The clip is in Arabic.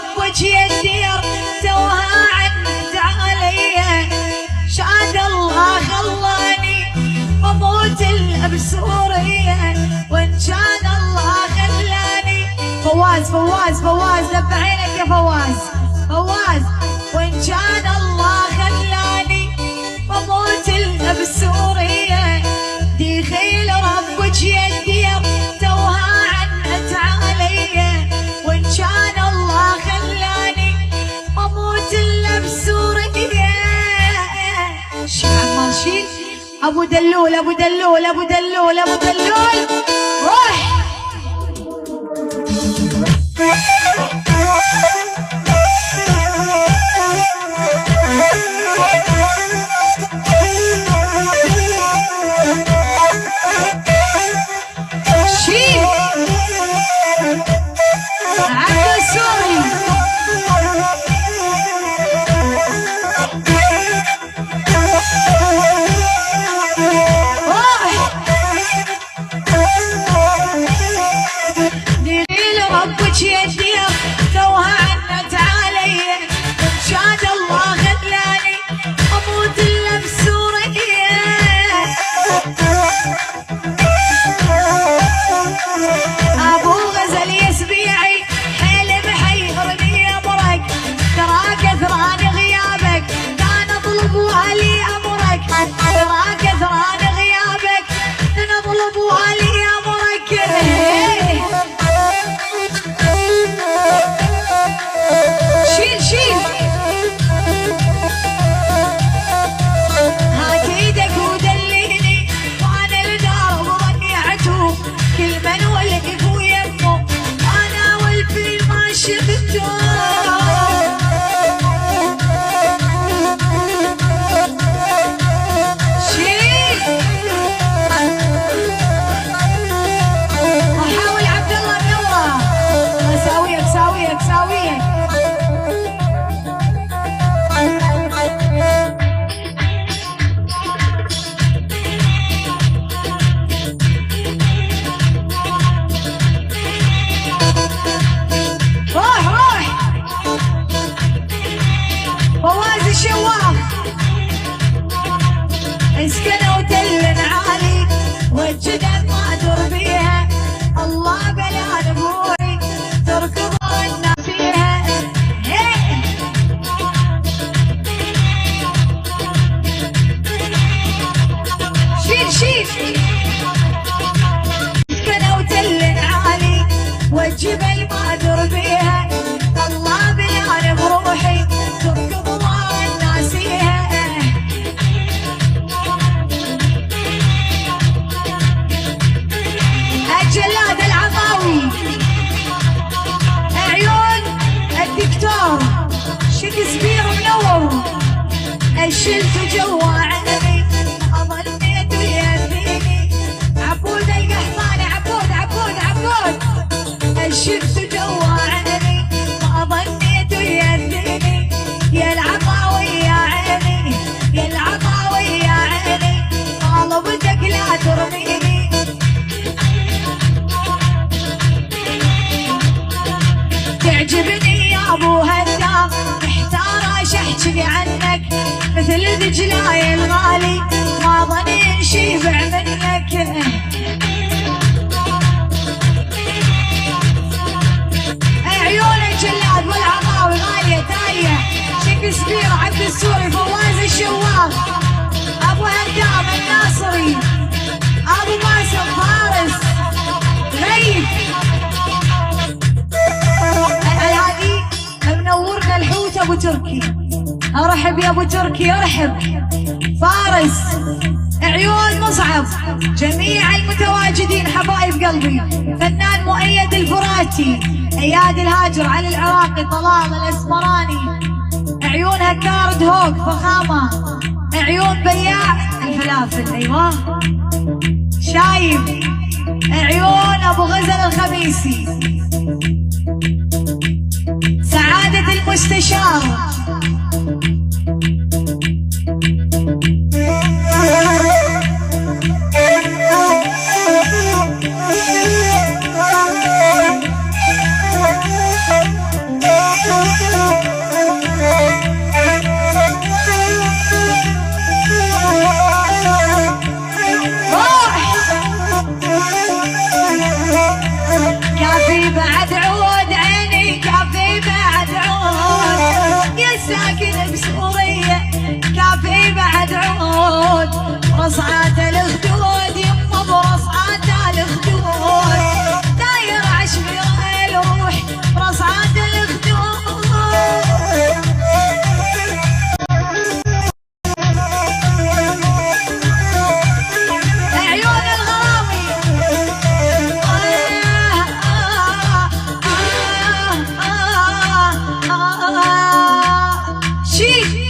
ربك يا الدير توها عنت علي، شاد الله خلاني اموت الا بسوريا، وان كان الله خلاني فواز فواز فواز لب عينك يا فواز فواز، وان كان الله خلاني اموت الا بسوريا، دي خيل ربك يا الدير توها عنت علي، وان كان الله خلاني اموت الا بسوريا. شعب ماشي ابو دلول ابو دلول ابو دلول ابو دلول روح. شلت جوا عيني ظليت يهديني، عبود القحطاني عبود عبود عبود، شلت جوا عيني ظليت يهديني، يا العطاوي يا عيني يا العطاوي يا عيني، طالبتك لا ترميني. تعجبني يا ابو هدام محتار ايش احكي عنك، مثل دجلاي الغالي ما ظني نشيبع منك. عيونك جلاد والعطاوي غالية تايه، شكسبير عبد السوري فواز الشواف، ابو هدام الناصري ابو ماسم فارس غيب. الهادي منورنا الحوت ابو تركي، ارحب يا ابو تركي ارحب. فارس عيون مصعب، جميع المتواجدين حبايب قلبي، فنان مؤيد الفراتي، اياد الهاجر، علي العراقي، طلال الاسمراني، عيون هكارد هوك فخامه، عيون بياع الفلافل ايوه شايف، عيون ابو غزل الخميسي، سعاده المستشار. برصعات الخدود يما برصعات الخدود داير عشقي روح برصعات الخدود عيون الغراوي شيك